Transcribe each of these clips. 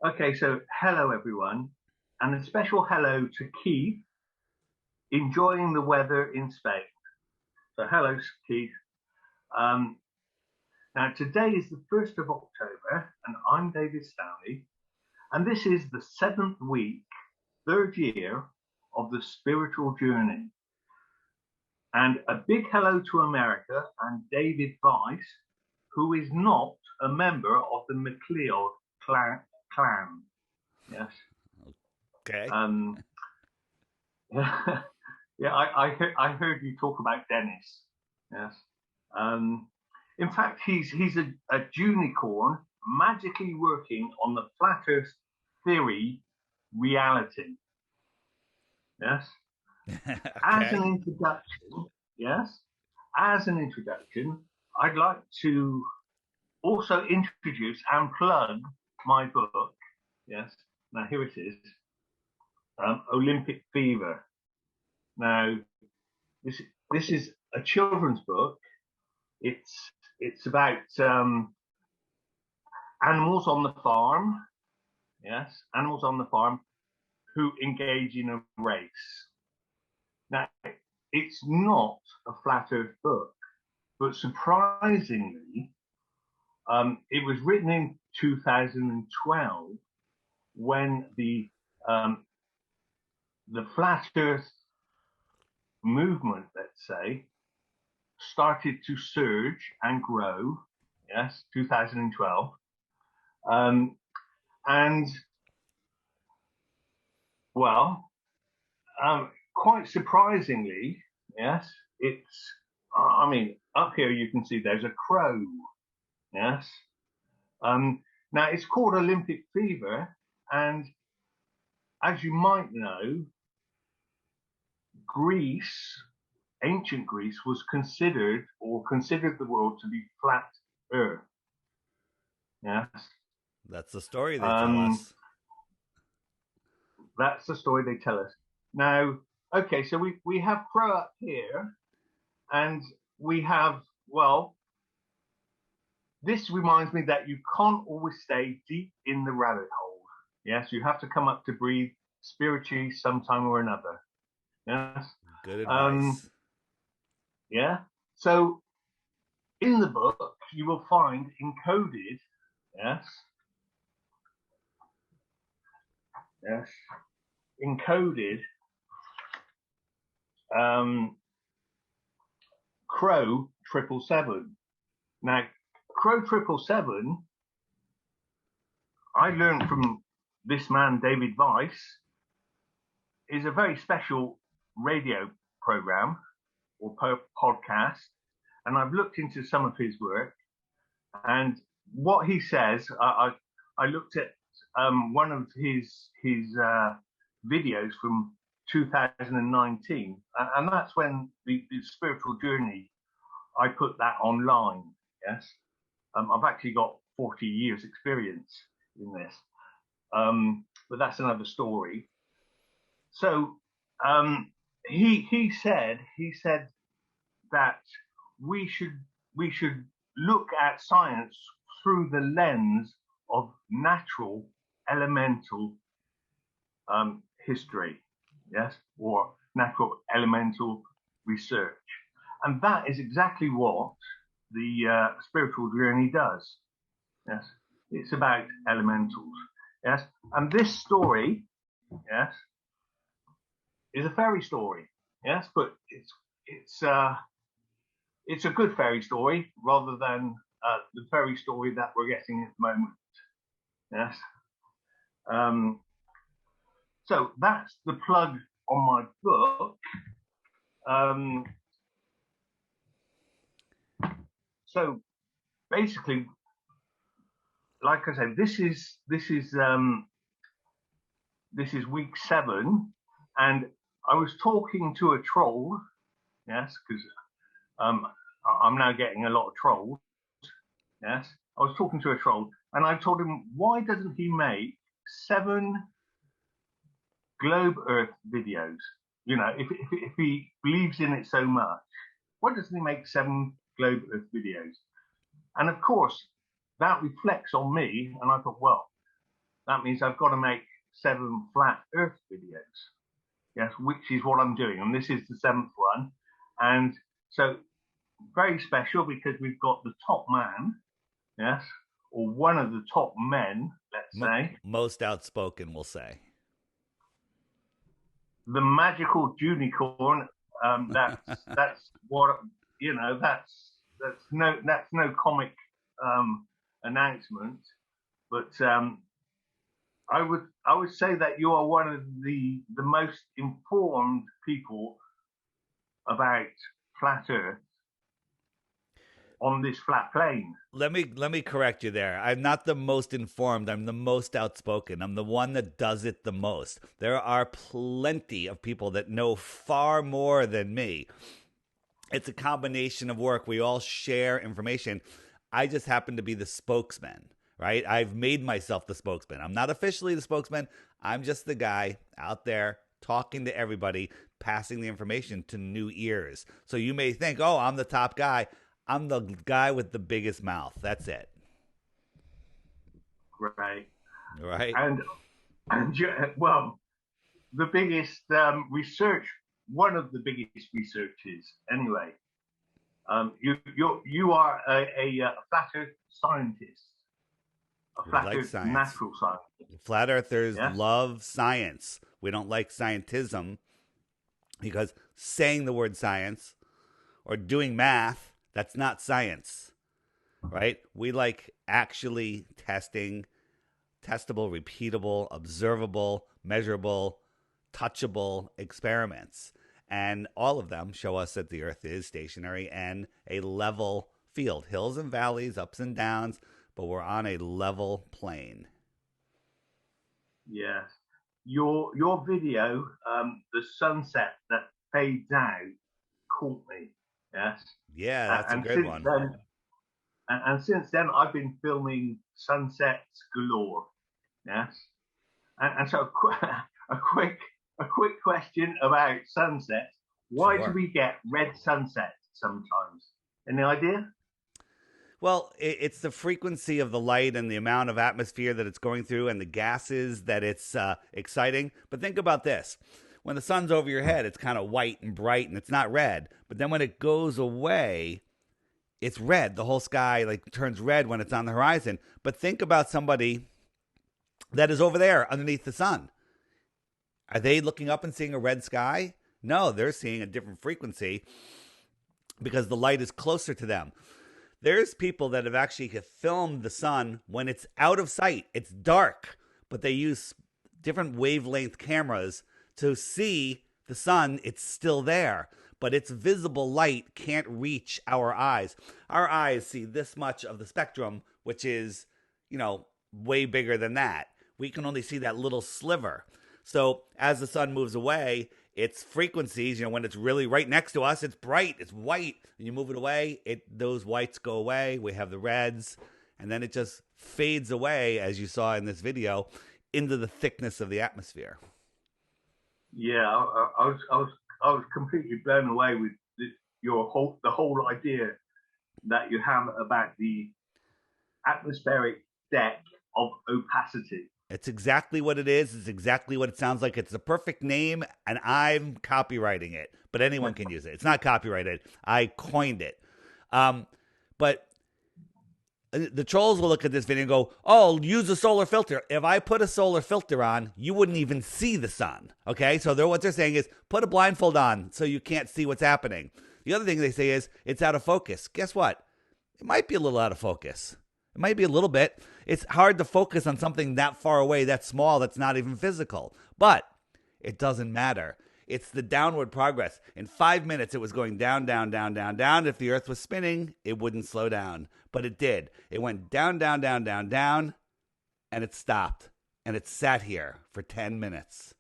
Okay, so hello everyone, and a special hello to Keith, enjoying the weather in Spain. So hello, Keith. Um, Now today is the 1st of October, and I'm David Stanley, and this is the 7th week, 3rd year of the spiritual journey. And a big hello to America and David Weiss, who is not a member of the MacLeod clan. Yes. Okay. Yeah, I heard you talk about Dennis. Yes. In fact, he's a unicorn magically working on the flat Earth theory reality. Yes. As an Okay. introduction, yes. As an introduction, I'd like to also introduce and plug my book. Yes. Now here it is. Olympic Fever. Now, this is a children's book. It's about animals on the farm. Yes, animals on the farm who engage in a race. Now, it's not a flat Earth book, but surprisingly, it was written in 2012 when the flat Earth movement, let's say, started to surge and grow. Yes, 2012. And well, quite surprisingly, yes, it's, I mean, up here you can see there's a crow. Yes. Now it's called Olympic Fever, and as you might know, Greece, ancient Greece, was considered the world to be flat Earth. Yes. That's the story they tell us. That's the story they tell us. Now, okay, so we have Crow up here, and we have, well, this reminds me that you can't always stay deep in the rabbit hole. Yes, you have to come up to breathe spiritually sometime or another. Yes. Good advice. Yeah. So in the book, you will find encoded, yes, yes, encoded Crow 777. Now, Crow 777, I learned from this man, David Weiss, is a very special radio program or podcast. And I've looked into some of his work. And what he says, I looked at one of his videos from 2019, and that's when the spiritual journey, I put that online. Yes, I've actually got 40 years experience in this, but that's another story. So he said that we should look at science through the lens of natural elemental history, yes, or natural elemental research. And that is exactly what the spiritual journey does. Yes, it's about elementals. Yes, and this story, yes, is a fairy story. Yes, but it's a good fairy story rather than the fairy story that we're getting at the moment. Yes. So that's the plug on my book. So basically, like I said, this is week 7, and I was talking to a troll. Yes, because I'm now getting a lot of trolls. Yes, I was talking to a troll, and I told him, why doesn't he make 7 globe Earth videos? You know, if he believes in it so much, why doesn't he make 7 globe Earth videos? And of course, that reflects on me, and I thought, well, that means I've got to make 7 flat Earth videos. Yes, which is what I'm doing, and this is the 7th one. And so very special because we've got the top man, yes, or one of the top men, let's say. Most outspoken, we'll say. The magical unicorn. That's what That's no comic announcement, but I would say that you are one of the most informed people about flat Earth on this flat plane. Let me correct you there. I'm not the most informed. I'm the most outspoken. I'm the one that does it the most. There are plenty of people that know far more than me. It's a combination of work. We all share information. I just happen to be the spokesman, right? I've made myself the spokesman. I'm not officially the spokesman. I'm just the guy out there talking to everybody, passing the information to new ears. So you may think, oh, I'm the top guy. I'm the guy with the biggest mouth. That's it. Right. Right. And well, the biggest research, one of the biggest researchers, anyway. You are a flat Earth scientist, a flat Earth natural scientist. Flat Earthers love science. We don't like scientism because saying the word science or doing math, that's not science, right? We like actually testing, testable, repeatable, observable, measurable, touchable experiments. And all of them show us that the Earth is stationary and a level field. Hills and valleys, ups and downs, but we're on a level plane. Yes. Your video, the sunset that fades out, caught me. Yes. Yeah, that's a good one. And since then, I've been filming sunsets galore. Yes. And so a quick question about sunsets. Why do we get red sunsets sometimes? Any idea? Well, it's the frequency of the light and the amount of atmosphere that it's going through and the gases that it's exciting. But think about this. When the sun's over your head, it's kind of white and bright and it's not red. But then when it goes away, it's red. The whole sky turns red when it's on the horizon. But think about somebody that is over there underneath the sun. Are they looking up and seeing a red sky? No, they're seeing a different frequency because the light is closer to them. There's people that have actually filmed the sun when it's out of sight. It's dark, but they use different wavelength cameras to see the sun. It's still there, but its visible light can't reach our eyes. Our eyes see this much of the spectrum, which is, way bigger than that. We can only see that little sliver. So as the sun moves away, its frequencies, when it's really right next to us, it's bright, it's white. And you move it away, those whites go away. We have the reds, and then it just fades away, as you saw in this video, into the thickness of the atmosphere. Yeah, I was completely blown away with the whole idea that you have about the atmospheric deck of opacity. It's exactly what it is. It's exactly what it sounds like. It's the perfect name, and I'm copywriting it. But anyone can use it. It's not copyrighted. I coined it. But the trolls will look at this video and go, oh, use a solar filter. If I put a solar filter on, you wouldn't even see the sun. Okay? So what they're saying is put a blindfold on so you can't see what's happening. The other thing they say is it's out of focus. Guess what? It might be a little out of focus. It might be a little bit. It's hard to focus on something that far away, that small, that's not even physical. But it doesn't matter. It's the downward progress. In 5 minutes, it was going down, down, down, down, down. If the Earth was spinning, it wouldn't slow down. But it did. It went down, down, down, down, down, and it stopped. And it sat here for 10 minutes.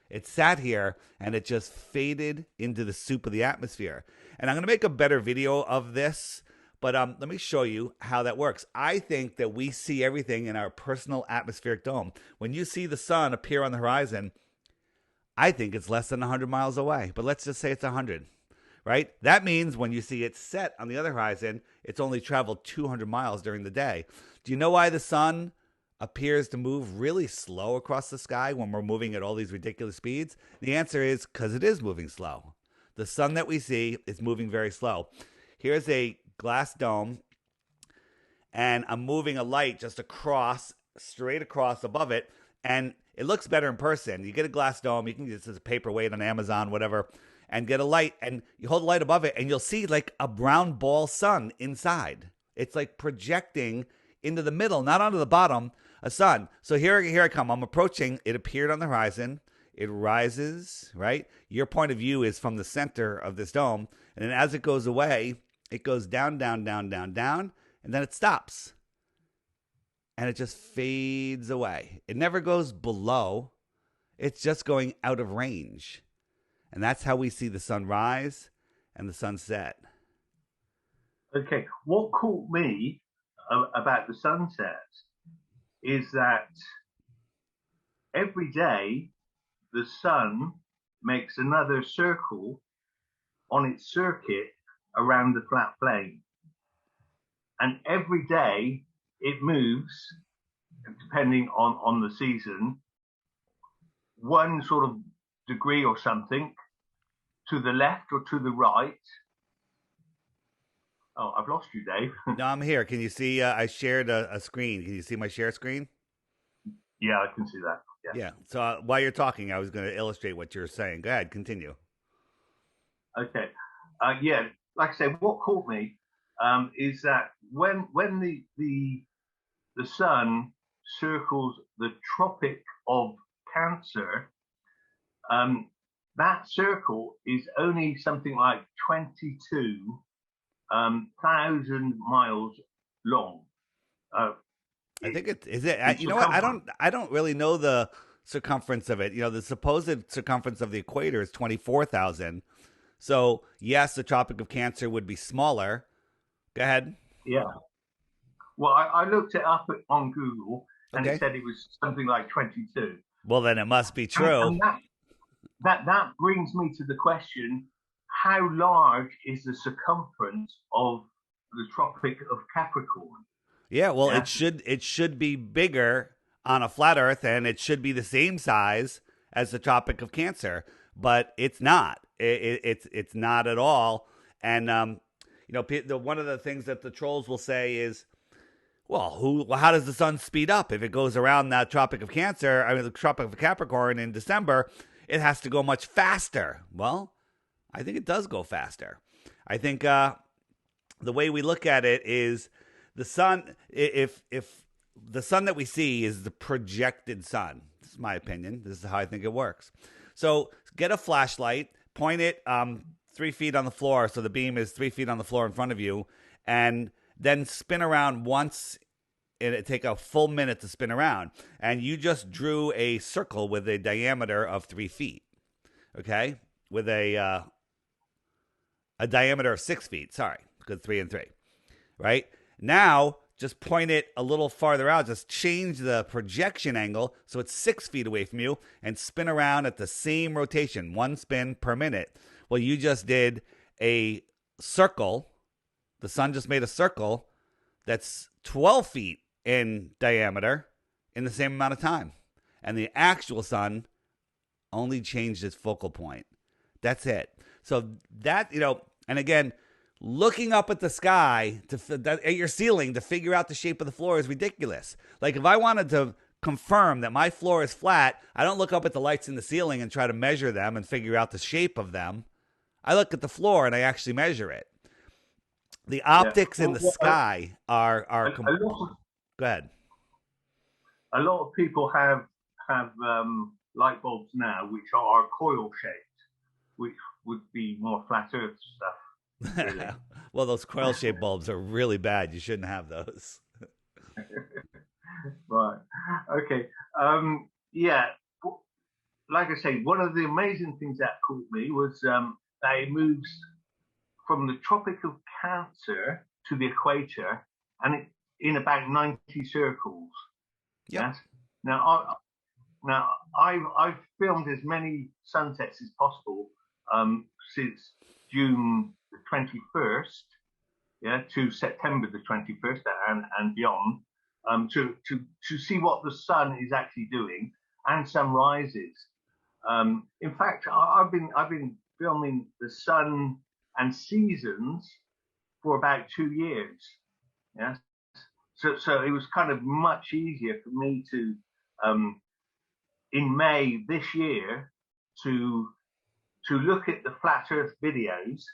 It sat here, and it just faded into the soup of the atmosphere. And I'm going to make a better video of this. But let me show you how that works. I think that we see everything in our personal atmospheric dome. When you see the sun appear on the horizon, I think it's less than 100 miles away. But let's just say it's 100, right? That means when you see it set on the other horizon, it's only traveled 200 miles during the day. Do you know why the sun appears to move really slow across the sky when we're moving at all these ridiculous speeds? The answer is because it is moving slow. The sun that we see is moving very slow. Here's a glass dome, and I'm moving a light just straight across above it, and it looks better in person. You get a glass dome, you can get this as a paperweight on Amazon, whatever, and get a light, and you hold the light above it, and you'll see like a brown ball sun inside. It's like projecting into the middle, not onto the bottom, a sun. So here I come. I'm approaching. It appeared on the horizon. It rises, right? Your point of view is from the center of this dome, and then as it goes away, it goes down, down, down, down, down, and then it stops. And it just fades away. It never goes below. It's just going out of range. And that's how we see the sun rise and the sun set. Okay, what caught me about the sunset is that every day the sun makes another circle on its circuit around the flat plane. And every day it moves, depending on the season, one sort of degree or something to the left or to the right. Oh, I've lost you, Dave. No, I'm here. Can you see? I shared a screen. Can you see my share screen? Yeah, I can see that. Yeah. So while you're talking, I was going to illustrate what you're saying. Go ahead, continue. Okay. Yeah, like I say, what caught me is that when the sun circles the Tropic of Cancer, that circle is only something like 22,000 miles long. I think you know what? I don't really know the circumference of it. You know, the supposed circumference of the equator is 24,000. So yes, the Tropic of Cancer would be smaller. Go ahead. Yeah. Well, I looked it up on Google, and Okay. it said it was something like 22. Well, then it must be true. And that brings me to the question: how large is the circumference of the Tropic of Capricorn? Yeah, well, Yeah? it should be bigger on a flat Earth, and it should be the same size as the Tropic of Cancer, but it's not. It's not at all. And you know, one of the things that the trolls will say is, well, how does the sun speed up if it goes around that Tropic of Cancer? I mean, the Tropic of Capricorn in December, it has to go much faster. Well, I think it does go faster. I think the way we look at it is the sun. If the sun that we see is the projected sun, this is my opinion. This is how I think it works. So get a flashlight, point it 3 feet on the floor, so the beam is 3 feet on the floor in front of you, and then spin around once. It take a full minute to spin around, and you just drew a circle with a diameter of 3 feet. Okay, with a diameter of 6 feet. Sorry, because 3 and 3. Right now, just point it a little farther out. Just change the projection angle so it's 6 feet away from you, and spin around at the same rotation, 1 spin per minute. Well, you just did a circle. The sun just made a circle that's 12 feet in diameter in the same amount of time. And the actual sun only changed its focal point. That's it. So that, you know, and again, looking up at the sky, at your ceiling to figure out the shape of the floor is ridiculous. Like if I wanted to confirm that my floor is flat, I don't look up at the lights in the ceiling and try to measure them and figure out the shape of them. I look at the floor and I actually measure it. The optics in the sky are go ahead. A lot of people have light bulbs now which are coil shaped, which would be more flat Earth stuff. Really. Well, those coil shaped bulbs are really bad. You shouldn't have those. Right. Okay. Yeah. Like I say, one of the amazing things that caught me was that it moves from the Tropic of Cancer to the equator, and it in about 90 circles. Yep. Yes. Now I've filmed as many sunsets as possible since June the 21st, yeah, to September the 21st and beyond. to see what the sun is actually doing and sunrises. In fact, I've been filming the sun and seasons for about 2 years. Yeah, so it was kind of much easier for me to in May this year to look at the flat Earth videos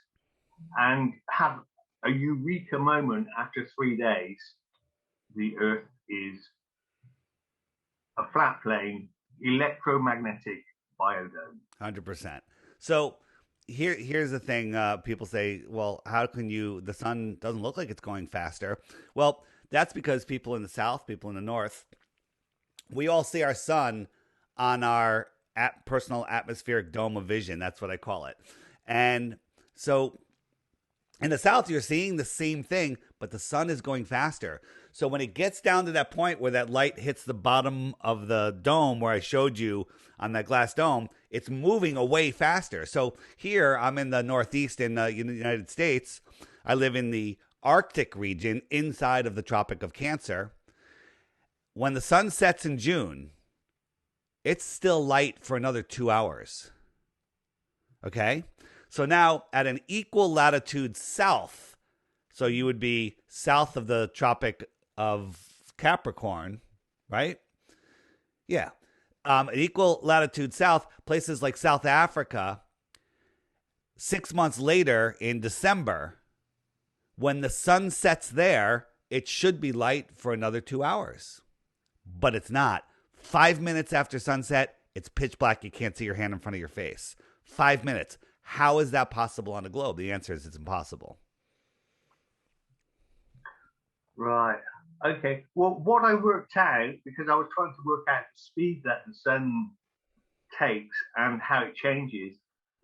and have a eureka moment after 3 days. The Earth is a flat plane, electromagnetic biodome. 100%. So here's the thing. People say, well, how can you, the sun doesn't look like it's going faster. Well, that's because people in the South, people in the North, we all see our sun on our personal atmospheric dome of vision. That's what I call it. And so in the South, you're seeing the same thing, but the sun is going faster. So when it gets down to that point where that light hits the bottom of the dome where I showed you on that glass dome, it's moving away faster. So here, I'm in the Northeast in the United States. I live in the Arctic region inside of the Tropic of Cancer. When the sun sets in June, it's still light for another 2 hours. Okay? So now at an equal latitude south, so you would be south of the Tropic of Capricorn, right? Yeah. An equal latitude south, places like South Africa, 6 months later in December, when the sun sets there, it should be light for another 2 hours. But it's not. 5 minutes after sunset, it's pitch black. You can't see your hand in front of your face. 5 minutes. How is that possible on a globe? The answer is it's impossible. Right. Okay. Well, what I worked out, because I was trying to work out the speed that the sun takes and how it changes,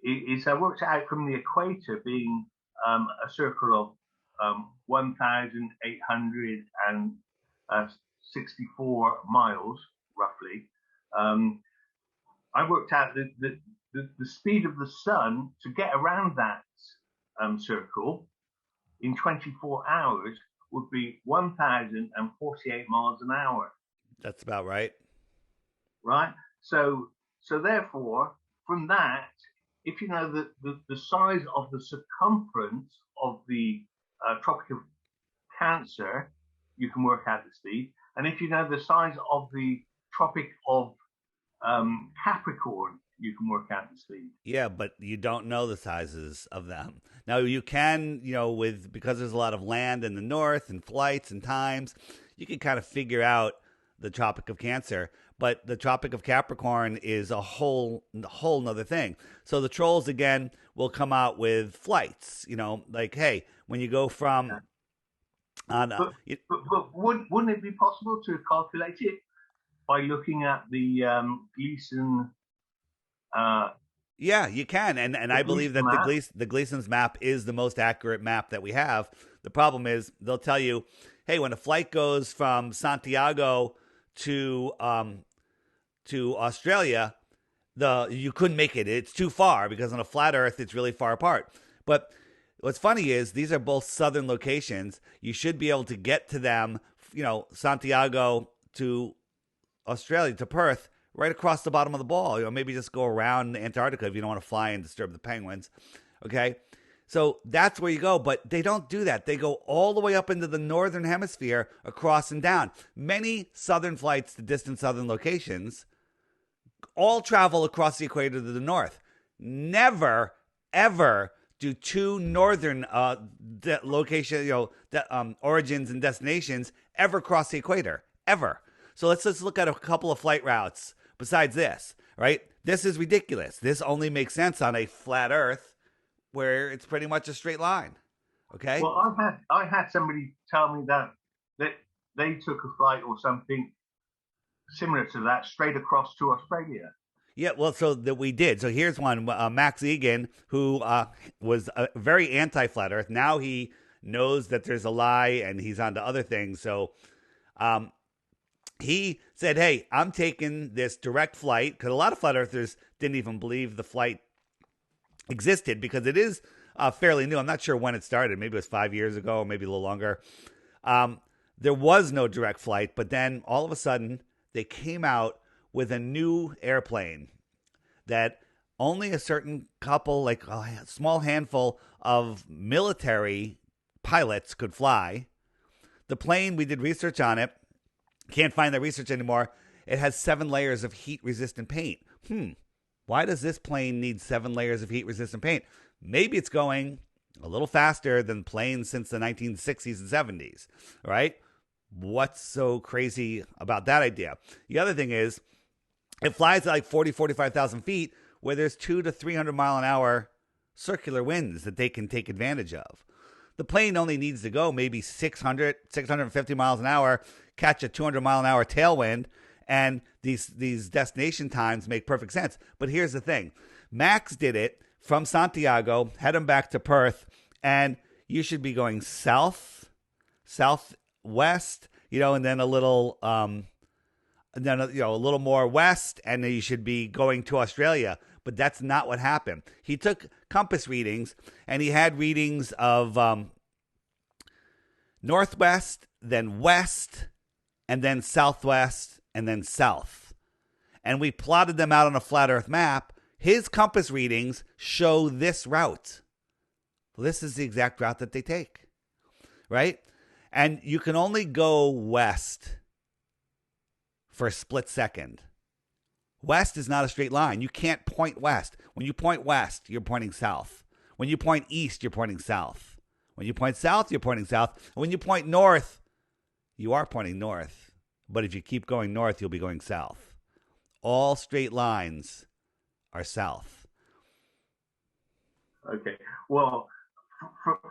is I worked out from the equator being a circle of 1,864 miles, roughly. I worked out the speed of the sun to get around that circle in 24 hours would be 1,048 miles an hour. That's about right. Right. So therefore, from that, if you know the size of the circumference of the Tropic of Cancer, you can work out the speed. And if you know the size of the Tropic of Capricorn, you can work out the speed. Yeah, but you don't know the sizes of them. Now you can, because there's a lot of land in the north and flights and times, you can kind of figure out the Tropic of Cancer. But the Tropic of Capricorn is a whole nother thing. So the trolls again will come out with flights. Like, hey, when you go from but wouldn't it be possible to calculate it by looking at the Gleason? Yeah, you can, and I believe that the Gleason's map is the most accurate map that we have. The problem is they'll tell you, hey, when a flight goes from Santiago to Australia, you couldn't make it. It's too far because on a flat Earth it's really far apart. But what's funny is these are both southern locations. You should be able to get to them, Santiago to Australia to Perth, right across the bottom of the ball. Maybe just go around Antarctica if you don't want to fly and disturb the penguins. Okay? So that's where you go, but they don't do that. They go all the way up into the northern hemisphere, across and down. Many southern flights to distant southern locations all travel across the equator to the north. Never, ever do two northern origins and destinations ever cross the equator. Ever. So let's just look at a couple of flight routes besides this, right? This is ridiculous. This only makes sense on a flat Earth where it's pretty much a straight line. Okay? Well, I had somebody tell me that they took a flight or something similar to that straight across to Australia. Yeah, well, so that we did. So here's one. Max Egan, who was very anti-flat Earth. Now he knows that there's a lie and he's on to other things. So he said, hey, I'm taking this direct flight, because a lot of flat earthers didn't even believe the flight existed because it is fairly new. I'm not sure when it started. Maybe it was 5 years ago, maybe a little longer. there was no direct flight, but then all of a sudden they came out with a new airplane that only a certain couple, like a small handful of military pilots could fly. The plane, we did research on it. Can't find the research anymore. It has 7 layers of heat resistant paint. Why does this plane need 7 layers of heat resistant paint? Maybe it's going a little faster than planes since the 1960s and 70s, right? What's so crazy about that idea? The other thing is, it flies at like 40, 45,000 feet where there's 200 to 300 mile an hour circular winds that they can take advantage of. The plane only needs to go maybe 600, 650 miles an hour, catch a 200 mile an hour tailwind, and these destination times make perfect sense. But here's the thing. Max did it from Santiago, head him back to Perth, and you should be going south, southwest, and then a little a little more west, and then you should be going to Australia. But that's not what happened. He took compass readings, and he had readings of northwest, then west, and then southwest, and then south. And we plotted them out on a flat Earth map. His compass readings show this route. Well, this is the exact route that they take, right? And you can only go west for a split second. West is not a straight line. You can't point west. When you point west, you're pointing south. When you point east, you're pointing south. When you point south, you're pointing south. And when you point north, you are pointing north. But if you keep going north, you'll be going south. All straight lines are south. Okay. Well,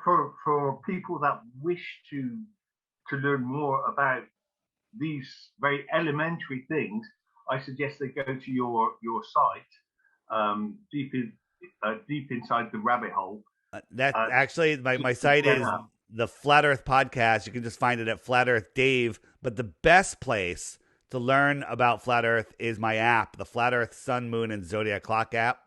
for people that wish to learn more about these very elementary things, I suggest they go to your site, deep inside the rabbit hole. Actually my site is the Flat Earth Podcast. You can just find it at Flat Earth Dave. But the best place to learn about Flat Earth is my app, the Flat Earth Sun, Moon, and Zodiac Clock app.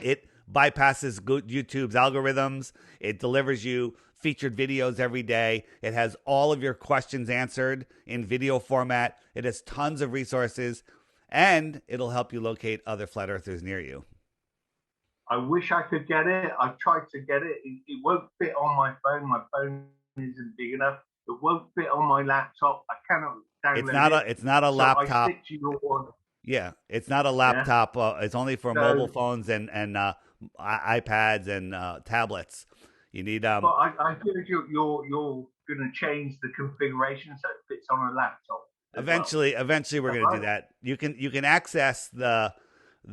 It bypasses YouTube's algorithms. It delivers you featured videos every day. It has all of your questions answered in video format. It has tons of resources, and it'll help you locate other flat earthers near you. I wish I could get it. I've tried to get it. It won't fit on my phone. My phone isn't big enough. It won't fit on my laptop. I cannot download it. It's not a laptop. I stick to your one. Yeah, it's not a laptop. Yeah. It's only for mobile phones and iPads and tablets. You need. But I feel you're going to change the configuration so it fits on a laptop. Eventually, we're going to do that. You can access the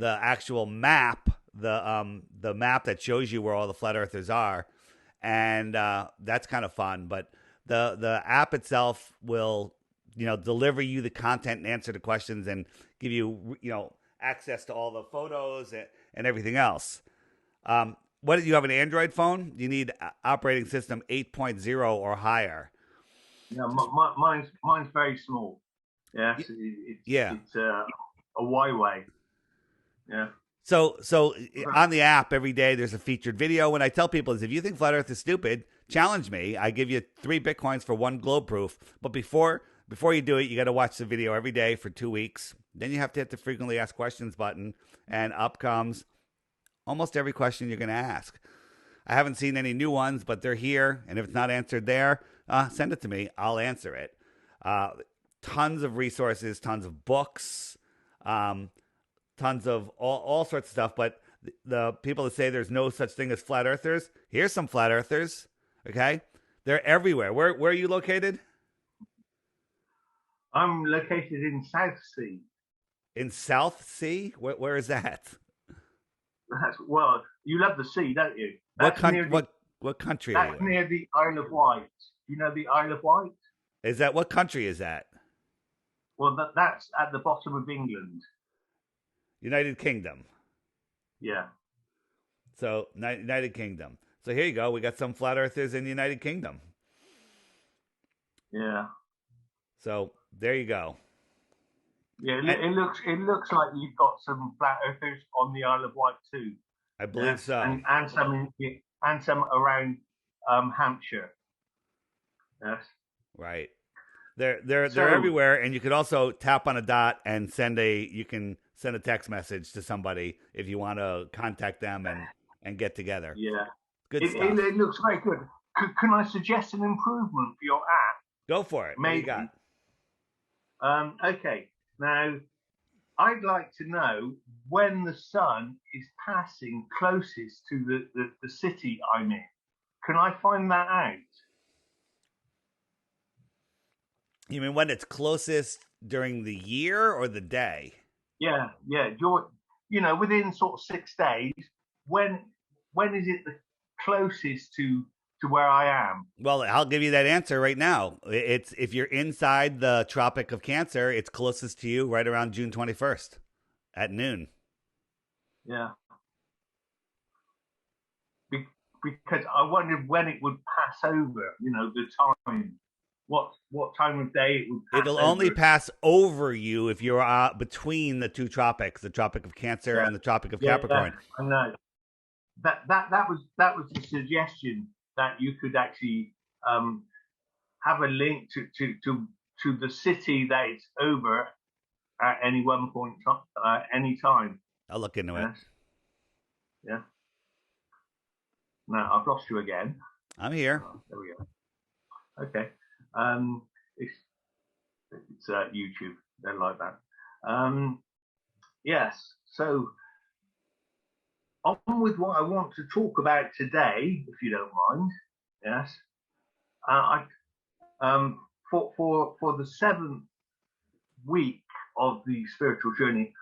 actual map, the map that shows you where all the flat earthers are, and that's kind of fun. But the app itself will deliver you the content and answer the questions and give you access to all the photos and everything else. What do you have, an Android phone? You need operating system 8.0 or higher. Yeah, mine's very small. Yeah, it's a Huawei. Yeah. So on the app every day there's a featured video. When I tell people is if you think flat Earth is stupid, challenge me. I give you 3 Bitcoins for 1 globe proof. But before you do it, you got to watch the video every day for 2 weeks. Then you have to hit the frequently asked questions button, and up comes almost every question you're going to ask. I haven't seen any new ones, but they're here. And if it's not answered there, send it to me. I'll answer it. Tons of resources, tons of books, tons of all sorts of stuff. But the people that say there's no such thing as flat earthers, here's some flat earthers. Okay. They're everywhere. Where are you located? I'm located in South Sea. In South Sea? Where is that? Well, you love the sea, don't you? What country are you in? That's near the Isle of Wight. You know the Isle of Wight? Is that, what country is that? Well, that's at the bottom of England. United Kingdom. Yeah. So, United Kingdom. So here you go. We got some flat earthers in the United Kingdom. Yeah. So there you go. Yeah, it looks like you've got some flat earthers on the Isle of Wight too. I believe so. And some around Hampshire. Yes. Right. They're So everywhere, and you could also tap on a dot and you can send a text message to somebody if you want to contact them and get together. yeah, Good stuff. it looks very good. Can I suggest an improvement for your app? Go for it. What do you got? Maybe. Okay. Now, I'd like to know when the sun is passing closest to the city I'm in. Can I find that out? You mean when it's closest during the year or the day? Yeah, yeah. Within sort of 6 days, when when is it the closest to where I am? Well, I'll give you that answer right now. It's if you're inside the Tropic of Cancer, it's closest to you right around June 21st at noon. Yeah. Because I wondered when it would pass over. The time. What time of day it would pass It'll only over? pass over you if you're between the two tropics, the Tropic of Cancer Yeah, and the Tropic of yeah. Capricorn. I know. That was the suggestion that you could actually um, have a link to the city that it's over at any one point, any time. I'll look into it. Yes. Yeah. Now I've lost you again. I'm here. There we go. Okay. Um, it's YouTube. They're like that. Yes. So on with what I want to talk about today, if you don't mind. Yes. I for the seventh week of the spiritual journey,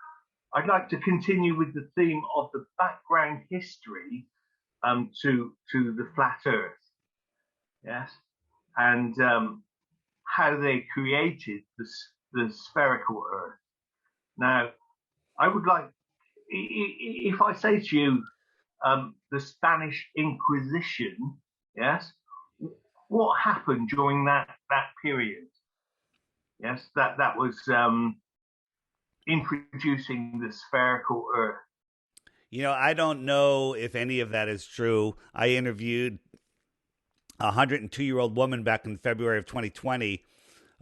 I'd like to continue with the theme of the background history to the flat Earth. Yes, and how they created the spherical Earth. Now, I would like, if I say to you, the Spanish Inquisition, yes, what happened during that period? Yes, that was introducing the spherical Earth. I don't know if any of that is true. I interviewed a 102-year-old woman back in February of 2020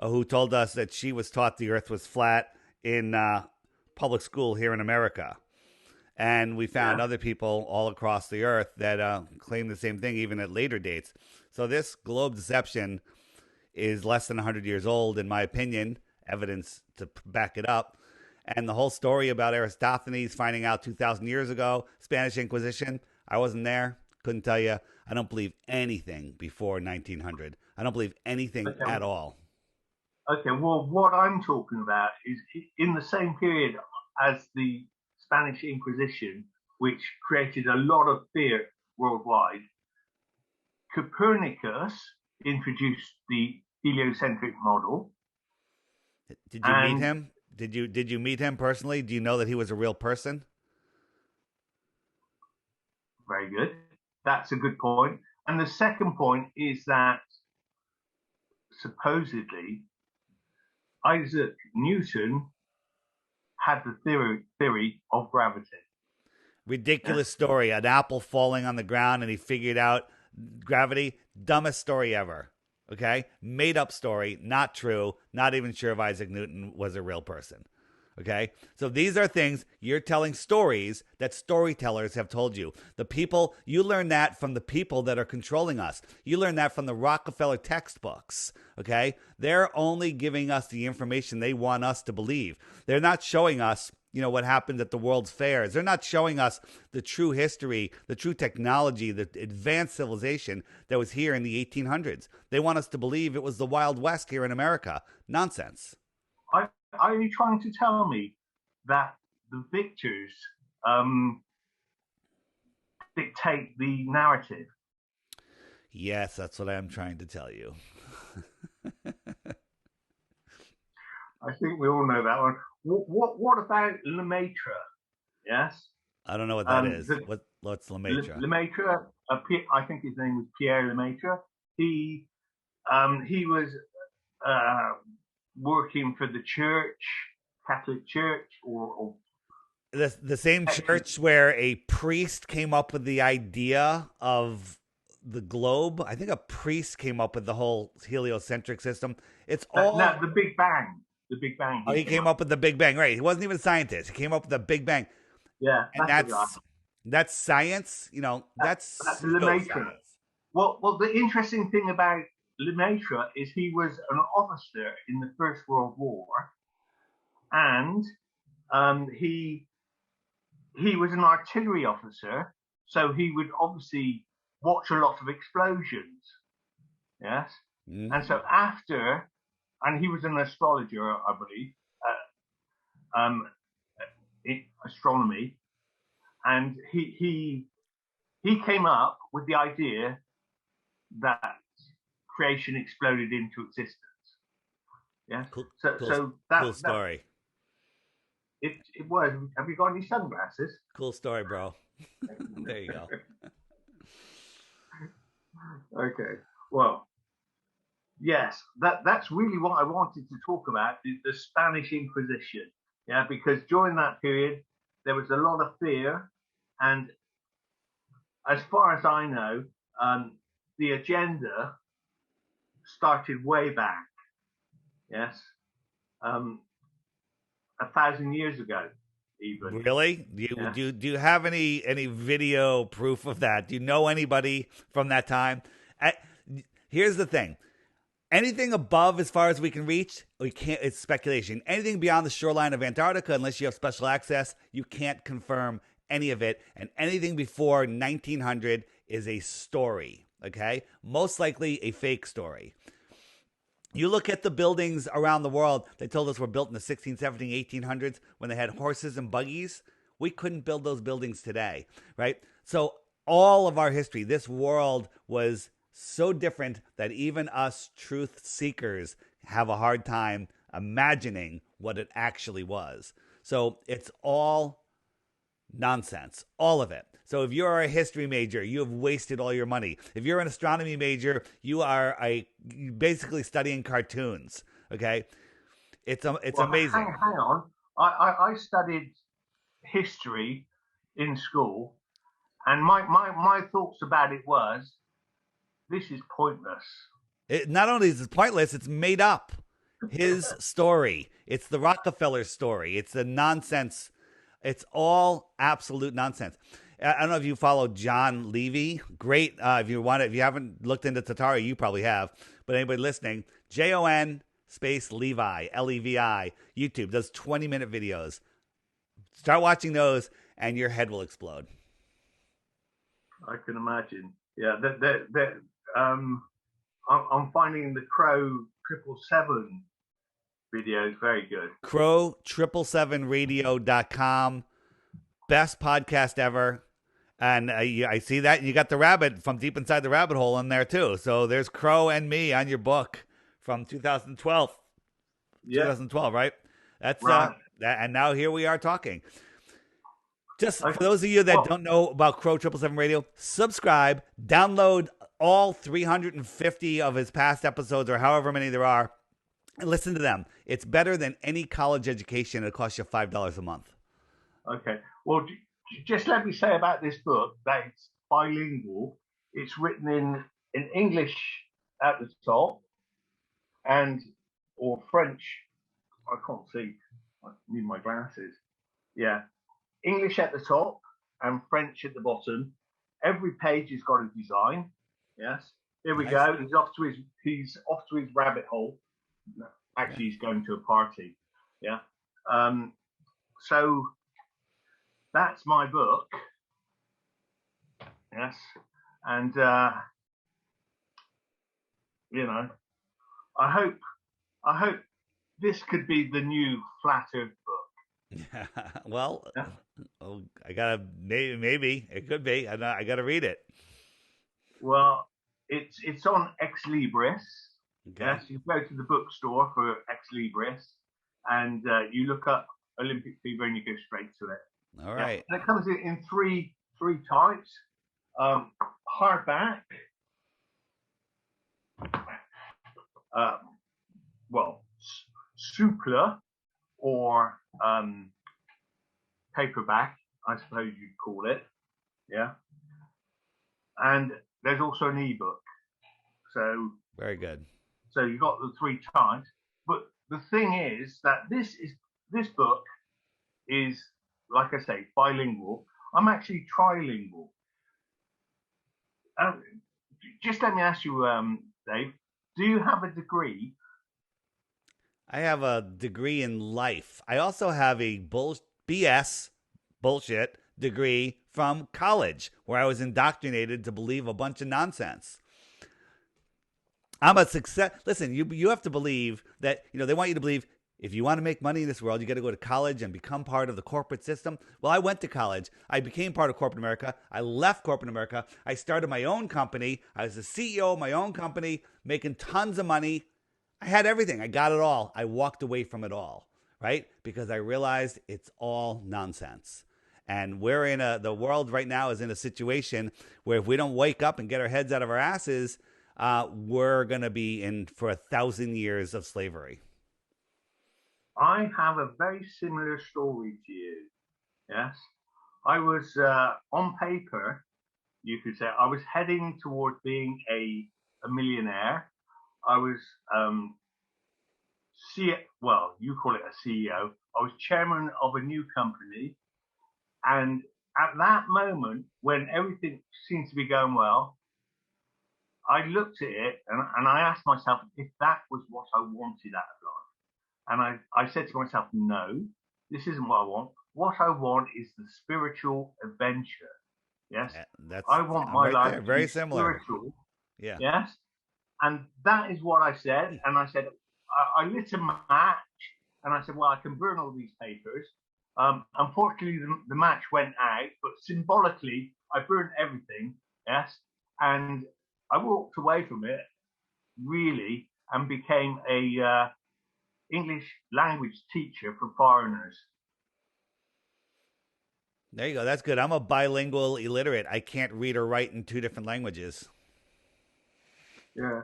who told us that she was taught the Earth was flat in public school here in America. And we found other people all across the Earth that claim the same thing, even at later dates. So this globe deception is less than 100 years old, in my opinion, evidence to back it up. And the whole story about Aristophanes finding out 2,000 years ago, Spanish Inquisition, I wasn't there, couldn't tell you. I don't believe anything before 1900. I don't believe anything at all. Okay, well, what I'm talking about is in the same period as the Spanish Inquisition, which created a lot of fear worldwide, Copernicus introduced the heliocentric model. Did you meet him? Did you meet him personally? Do you know that he was a real person? Very good. That's a good point. And the second point is that supposedly Isaac Newton had the theory of gravity. Ridiculous story. An apple falling on the ground and he figured out gravity. Dumbest story ever. Okay? Made up story. Not true. Not even sure if Isaac Newton was a real person. Okay? So these are things you're telling stories that storytellers have told you. The people, you learn that from the people that are controlling us. You learn that from the Rockefeller textbooks. Okay? They're only giving us the information they want us to believe. They're not showing us what happened at the World's Fairs. They're not showing us the true history, the true technology, the advanced civilization that was here in the 1800s. They want us to believe it was the Wild West here in America. Nonsense. Are you trying to tell me that the victors dictate the narrative? Yes, that's what I'm trying to tell you. I think we all know that one. What about Lemaitre? Yes. I don't know what that is. What's Lemaitre? Lemaitre, I think his name was Pierre Lemaitre. He was working for the church, Catholic Church, or the same church where a priest came up with the idea of the globe. I think a priest came up with the whole heliocentric system. It's No, all. the Big Bang. The Big Bang. Oh, he came up with the Big Bang, right? He wasn't even a scientist. He came up with the Big Bang, Yeah, and that's the guy. that's science. You know, that's That's Lemaitre. pseudoscience. Well, the interesting thing about Lemaitre is he was an officer in the First World War, and he was an artillery officer, so he would obviously watch a lot of explosions. Yes, and so after, and he was an astrologer, I believe, in astronomy, and he came up with the idea that creation exploded into existence. Yes. So Cool story. It was. Have you got any sunglasses? Cool story, bro. There you go. Okay. Well, yes, that's really what I wanted to talk about, the Spanish Inquisition. Yeah, because during that period there was a lot of fear, and as far as I know, the agenda started way back. Yes, 1,000 years ago, even. Really? Do you have any video proof of that? Do you know anybody from that time? Here's the thing. Anything above as far as we can reach, we can't. It's speculation. Anything beyond the shoreline of Antarctica, unless you have special access, you can't confirm any of it. And anything before 1900 is a story. Okay, most likely a fake story. You look at the buildings around the world, they told us were built in the 16, 17, 1800s when they had horses and buggies. We couldn't build those buildings today, right? So all of our history, this world was so different that even us truth seekers have a hard time imagining what it actually was. So it's all nonsense, all of it. So if you're a history major, you have wasted all your money. If you're an astronomy major, you are basically studying cartoons. Okay, it's amazing. Hang on, I studied history in school, and my thoughts about it was, this is pointless. Not only is it pointless, it's made up. His story. It's the Rockefeller story. It's the nonsense. It's all absolute nonsense. I don't know if you follow John Levy. Great. If you haven't looked into Tatari, you probably have. But anybody listening, JON space Levi, Levi, YouTube does 20-minute videos. Start watching those, and your head will explode. I can imagine. Yeah, I'm finding the Crow 777 videos very good. Crow777radio.com. Best podcast ever. And I see that. And you got the rabbit from deep inside the rabbit hole in there, too. So there's Crow and me on your book from 2012. Yeah. 2012, right? That's right. And now here we are talking. Just for those of you that don't know about Crow 777 Radio, subscribe, download all 350 of his past episodes or however many there are, and listen to them. It's better than any college education. It'll cost you $5 a month. Okay. Well, just let me say about this book that it's bilingual. It's written in English at the top or French. I can't see. I need my glasses. Yeah. English at the top and French at the bottom. Every page has got a design. Yes. Here we go. He's off to his rabbit hole. Actually, he's going to a party. Yeah. So that's my book. Yes. And I hope this could be the new Flat Earth book. Well, I gotta maybe it could be. I gotta read it. Well, it's on Ex Libris. Okay. Yes, you go to the bookstore for Ex Libris, and you look up Olympic Fever, and you go straight to it. All right. And it comes in three types: hardback, souple, or paperback, I suppose you'd call it. Yeah. And there's also an ebook. So Very good. so you got the three types. But the thing is that this book is, like I say, bilingual. I'm actually trilingual. Um, just let me ask you, Dave, do you have a degree? I have a degree in life. I also have a BS bullshit degree from college where I was indoctrinated to believe a bunch of nonsense. I'm a success. Listen, you have to believe that, they want you to believe if you want to make money in this world, you got to go to college and become part of the corporate system. Well, I went to college. I became part of corporate America. I left corporate America. I started my own company. I was the CEO of my own company, making tons of money. I had everything. I got it all. I walked away from it all, right? Because I realized it's all nonsense. And we're in the world right now is in a situation where if we don't wake up and get our heads out of our asses, we're going to be in for 1,000 years of slavery. I have a very similar story to you. Yes. I was, on paper, you could say, I was heading towards being a millionaire. I was, well, you call it a CEO. I was chairman of a new company. And at that moment, when everything seemed to be going well, I looked at it and I asked myself if that was what I wanted out of life. And I said to myself, no, this isn't what I want. What I want is the spiritual adventure. Yes. I want I'm my right life there. to Very be similar. spiritual. Yeah. Yes. And that is what I said. And I said, I lit a match and I said, well, I can burn all these papers. Unfortunately, the match went out, but symbolically, I burned everything. Yes. And I walked away from it really and became a English language teacher for foreigners. There you go. That's good. I'm a bilingual illiterate. I can't read or write in two different languages. Yeah.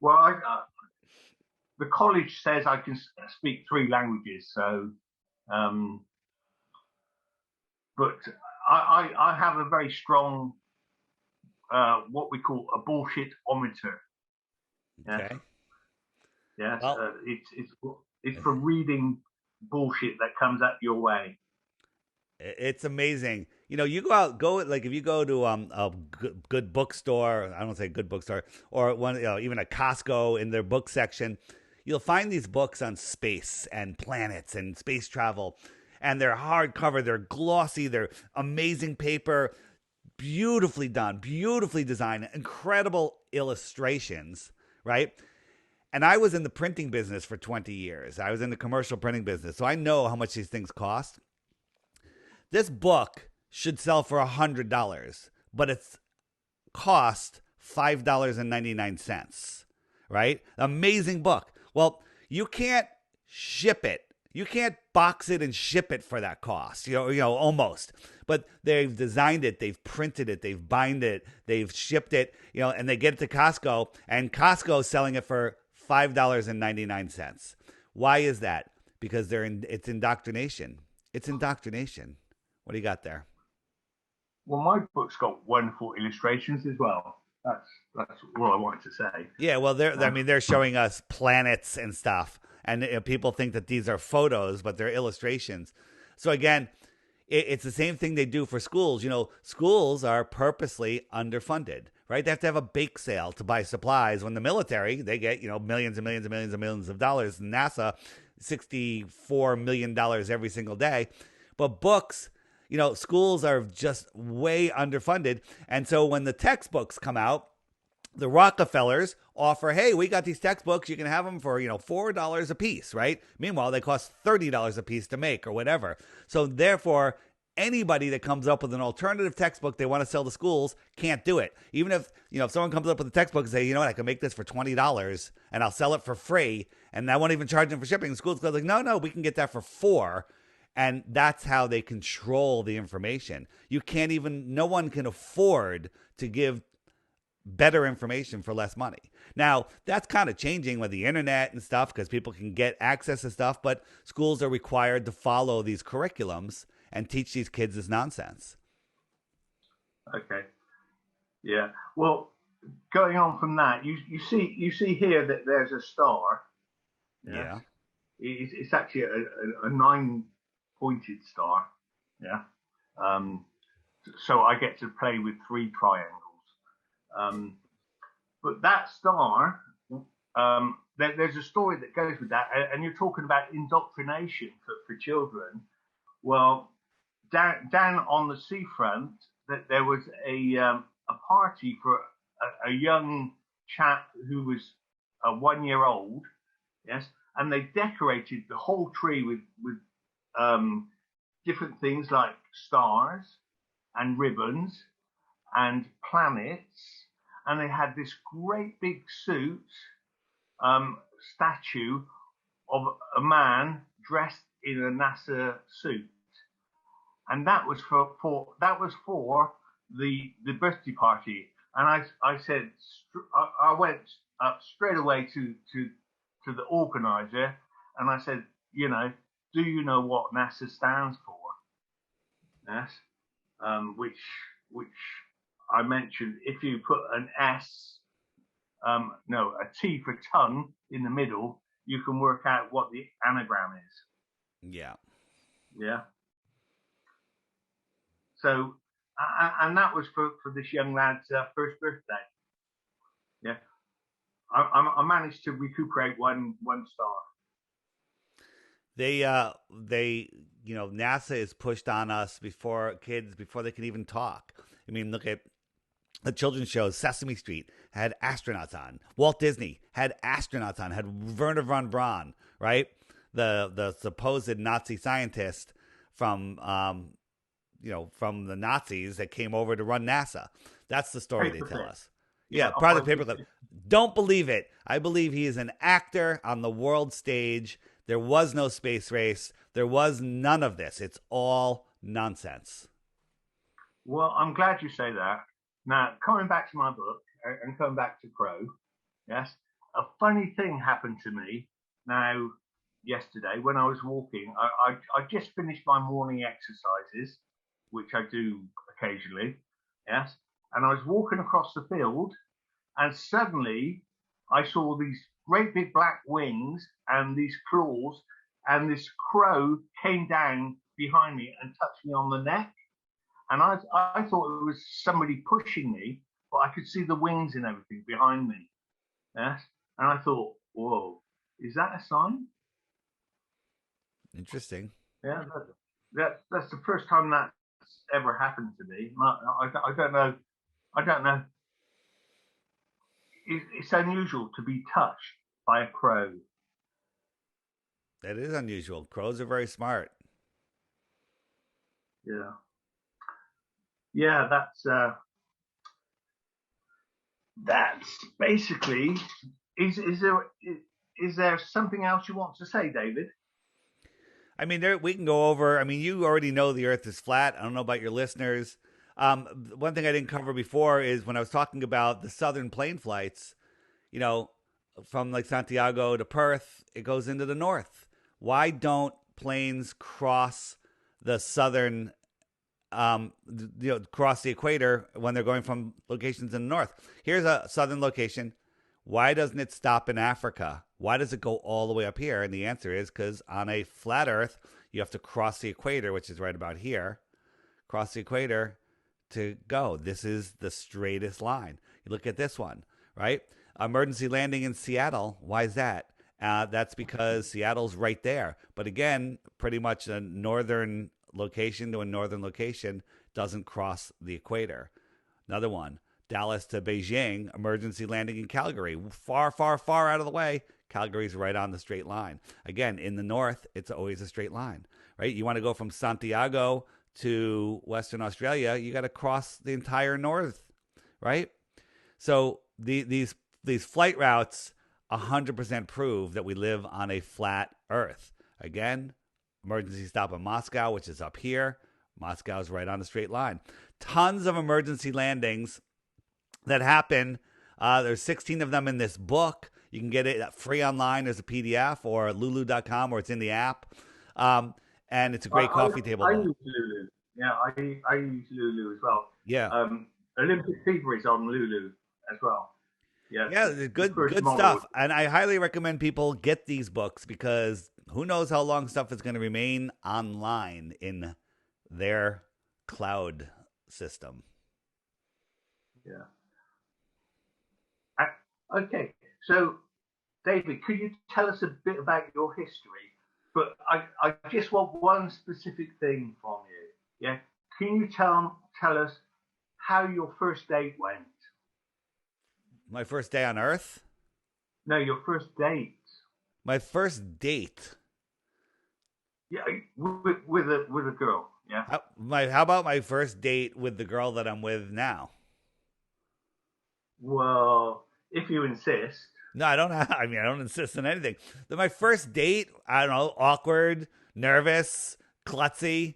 Well, the college says I can speak three languages, so um, but I have a very strong what we call a bullshit-ometer. Yes, Okay. yes. Well, It's for reading bullshit that comes up your way. it's amazing. You go like if you go to a good bookstore, I don't say good bookstore, or one, even a Costco in their book section, you'll find these books on space and planets and space travel, and they're hardcover, they're glossy, they're amazing paper, beautifully done, beautifully designed, incredible illustrations, right? And I was in the printing business for 20 years. I was in the commercial printing business, so I know how much these things cost. This book should sell for $100, but it's cost $5.99, right? Amazing book. Well, you can't ship it. You can't box it and ship it for that cost, almost. But they've designed it, they've printed it, they've bound it, they've shipped it, and they get it to Costco, and Costco's selling it for $5.99. Why is that? Because it's indoctrination. It's indoctrination. What do you got there? Well, my book's got wonderful illustrations as well. That's all I wanted to say. Yeah, well, they're showing us planets and stuff, and people think that these are photos, but they're illustrations. So again, it's the same thing they do for schools. Schools are purposely underfunded, right? They have to have a bake sale to buy supplies. When the military, they get millions and millions and millions and millions of dollars. NASA, $64 million every single day, but books. Schools are just way underfunded. And so when the textbooks come out, the Rockefellers offer, hey, we got these textbooks. You can have them for, $4 a piece, right? Meanwhile, they cost $30 a piece to make or whatever. So therefore, anybody that comes up with an alternative textbook they want to sell to schools can't do it. Even if, if someone comes up with a textbook and say, you know what, I can make this for $20 and I'll sell it for free and I won't even charge them for shipping. The school's like, no, we can get that for $4. And that's how they control the information. No one can afford to give better information for less money. Now, that's kind of changing with the internet and stuff because people can get access to stuff, but schools are required to follow these curriculums and teach these kids this nonsense. Okay. Yeah. Well, going on from that, you see here that there's a star. Yes. Yeah. It's actually a nine-pointed star. Yeah. Um, so I get to play with three triangles. Um, but that star, there's a story that goes with that, and you're talking about indoctrination for children. Well, down on the seafront, that there was a party for a young chap who was 1 year old. Yes, and they decorated the whole tree with um, different things like stars and ribbons and planets, and they had this great big suit statue of a man dressed in a NASA suit, and that was for the birthday party. And I said I went up straight away to the organizer, and I said, do you know what NASA stands for? Yes, which I mentioned. If you put an S, no, a T for tongue in the middle, you can work out what the anagram is. Yeah. Yeah. So, and that was for this young lad's first birthday. Yeah, I managed to recuperate one star. NASA is pushed on us before they can even talk. I mean, look at the children's shows. Sesame Street had astronauts on. Walt Disney had astronauts on. Had Werner von Braun, right? The supposed Nazi scientist from from the Nazis that came over to run NASA. That's the story they tell us. Yeah, Project Paperclip. Don't believe it. I believe he is an actor on the world stage. There was no space race. There was none of this. It's all nonsense. Well, I'm glad you say that. Now, coming back to my book and coming back to Crow, yes, a funny thing happened to me now yesterday when I was walking. I just finished my morning exercises, which I do occasionally, yes, and I was walking across the field, and suddenly I saw these great big black wings and these claws, and this crow came down behind me and touched me on the neck. And I thought it was somebody pushing me, but I could see the wings and everything behind me. Yes. And I thought, whoa, is that a sign? Interesting. Yeah, that's the first time that's ever happened to me. I don't know. I don't know. It's unusual to be touched by a crow. That is unusual. Crows are very smart. Yeah. Yeah, that's basically. Is there something else you want to say, David? I mean, we can go over. I mean, you already know the Earth is flat. I don't know about your listeners. One thing I didn't cover before is when I was talking about the southern plane flights. You know, from like Santiago to Perth, it goes into the north. Why don't planes cross the southern cross the equator when they're going from locations in the north? Here's a southern location. Why doesn't it stop in Africa? Why does it go all the way up here? And the answer is because on a flat Earth, you have to cross the equator, which is right about here. Cross the equator to go. This is the straightest line. You look at this one, right? Emergency landing in Seattle. Why is that? That's because Seattle's right there. But again, pretty much a northern location to a northern location doesn't cross the equator. Another one, Dallas to Beijing, emergency landing in Calgary. Far, far, far out of the way. Calgary's right on the straight line. Again, in the north, it's always a straight line, right? You want to go from Santiago to Western Australia, you got to cross the entire north, right? So these flight routes 100% prove that we live on a flat Earth. Again, emergency stop in Moscow, which is up here. Moscow's right on the straight line. Tons of emergency landings that happen. There's 16 of them in this book. You can get it free online. There's a PDF or lulu.com, or it's in the app. And it's a great coffee table I book. use Lulu. Yeah, I use Lulu as well. Yeah. Olympic Fever is on Lulu as well. Yeah, Yeah, the good first good model. stuff. And I highly recommend people get these books because who knows how long stuff is going to remain online in their cloud system. Yeah. Okay, so David, could you tell us a bit about your history? But I just want one specific thing from you. Yeah, can you tell us how your first date went? My first day on Earth? No, your first date. My first date. Yeah, with a girl. Yeah. How about my first date with the girl that I'm with now? Well, if you insist. No, I don't have, I mean, I don't insist on anything. My first date, I don't know, awkward, nervous, klutzy,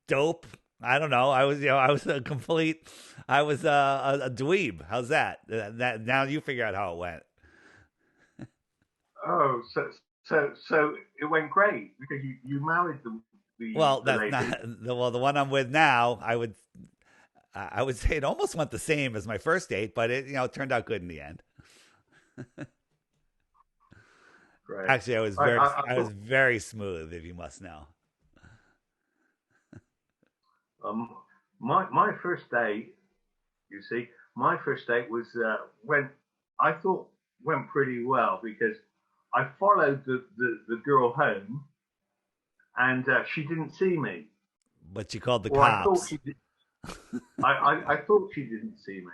dope. I don't know. I was a complete, I was a dweeb. How's that? That now you figure out how it went. Oh, so it went great because you married Well, the that's lady. not the one I'm with now. I would say it almost went the same as my first date, but it turned out good in the end. Great. Actually, I was very smooth, if you must know. Um, my first date, you see, my first date was when I thought went pretty well because I followed the girl home and she didn't see me, But you called the or I thought cops. she did. I thought she didn't see me.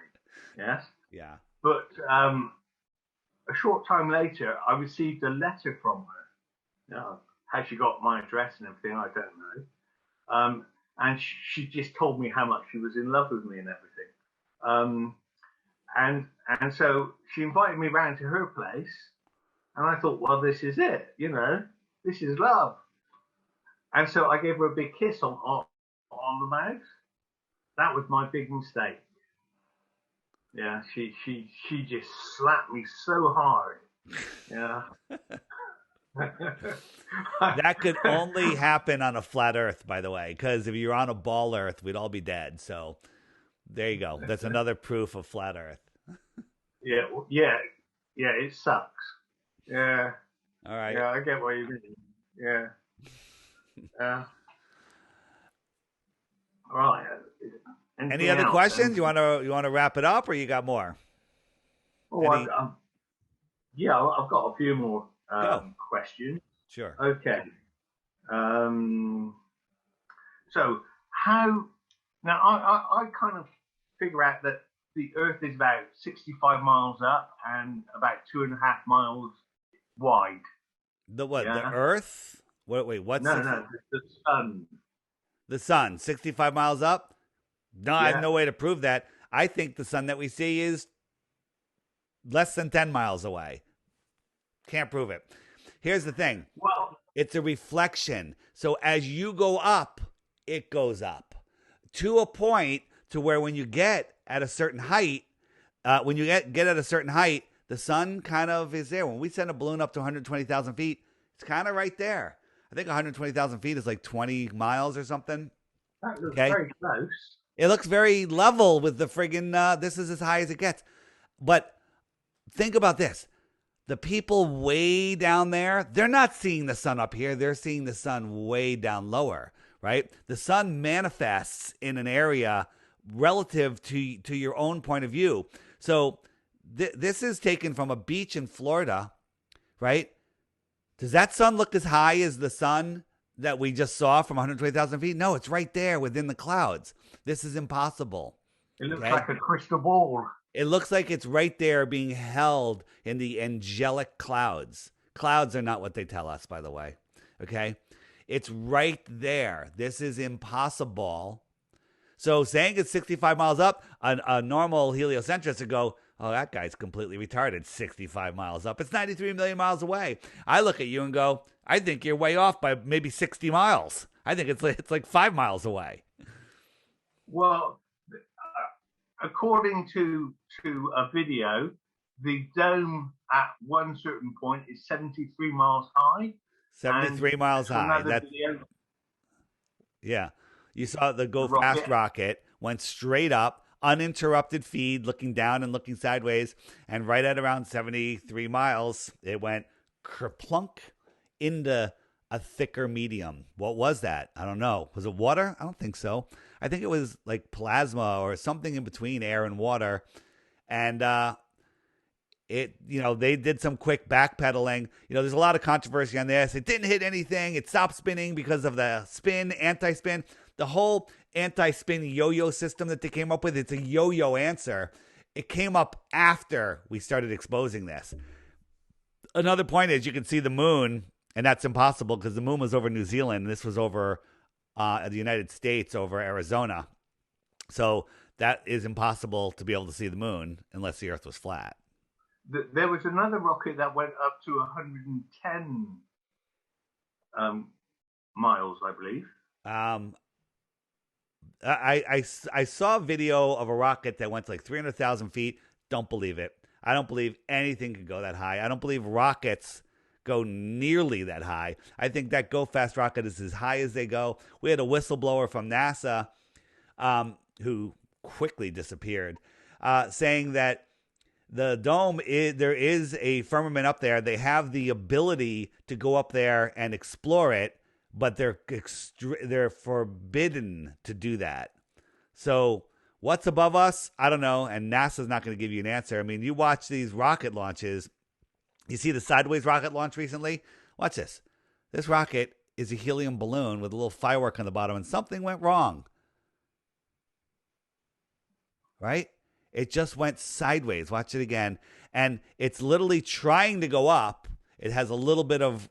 Yes, Yeah. but a short time later, I received a letter from her. How she got my address and everything, I don't know. And she just told me how much she was in love with me and everything. Um, and so she invited me round to her place, and I thought, well, this is it, this is love. And so I gave her a big kiss on the mouth. That was my big mistake. Yeah, she just slapped me so hard. Yeah. That could only happen on a flat Earth, by the way, because if you're on a ball Earth, we'd all be dead. So there you go. That's another proof of flat Earth. Yeah, it sucks. Yeah, All right. yeah, I get what you mean. Yeah. All right. Any Anything other else? questions? You want to wrap it up, or you got more? Oh, Any? yeah, I've got a few more Go. questions. Sure. Okay. Um, so how now I kind of figure out that the Earth is about 65 miles up and about 2.5 miles wide. The what? The Yeah. Earth? Wait, what's No, 60? no, the sun. The sun, 65 miles up? No, I have Yeah. no way to prove that. I think the sun that we see is less than 10 miles away. Can't prove it. Here's the thing. Well, It's a reflection. So as you go up, it goes up to a point to where when you get at a certain height, when you get at a certain height, the sun kind of is there. When we send a balloon up to 120,000 feet, it's kind of right there. I think 120,000 feet is like 20 miles or something. that looks Okay. very close. It looks very level with the friggin', this is as high as it gets. But think about this. The people way down there, they're not seeing the sun up here. They're seeing the sun way down lower, right? The sun manifests in an area relative to your own point of view. So this is taken from a beach in Florida, right? Does that sun look as high as the sun that we just saw from 120,000 feet? No, it's right there within the clouds. This is impossible. It looks Okay? like a crystal ball. It looks like it's right there being held in the angelic clouds. Clouds are not what they tell us, by the way. Okay? It's right there. This is impossible. So saying it's 65 miles up, a normal heliocentrist would go, oh, that guy's completely retarded. 65 miles up. It's 93 million miles away. I look at you and go, I think you're way off by maybe 60 miles. I think it's like 5 miles away. Well, according to a video, the dome at one certain point is 73 miles high. 73 miles high. Video, yeah. You saw the Go rocket. Fast rocket went straight up uninterrupted feed, looking down and looking sideways. And right at around 73 miles, it went kerplunk into a thicker medium. What was that? I don't know. Was it water? I don't think so. I think it was like plasma or something in between air and water. And they did some quick backpedaling. There's a lot of controversy on this. It didn't hit anything. It stopped spinning because of the spin, anti-spin. The whole anti-spin yo-yo system that they came up with, it's a yo-yo answer. It came up after we started exposing this. Another point is you can see the moon, and that's impossible because the moon was over New Zealand. And this was over the United States, over Arizona. So that is impossible to be able to see the moon unless the Earth was flat. There was another rocket that went up to 110 miles, I believe. I saw a video of a rocket that went to like 300,000 feet. Don't believe it. I don't believe anything can go that high. I don't believe rockets go nearly that high. I think that Go Fast rocket is as high as they go. We had a whistleblower from NASA who quickly disappeared, saying that the dome there is a firmament up there. They have the ability to go up there and explore it, but they're forbidden to do that. So what's above us? I don't know, and NASA's not going to give you an answer. I mean, you watch these rocket launches. You see the sideways rocket launch recently? Watch this. This rocket is a helium balloon with a little firework on the bottom, and something went wrong. Right? It just went sideways. Watch it again. And it's literally trying to go up. It has a little bit of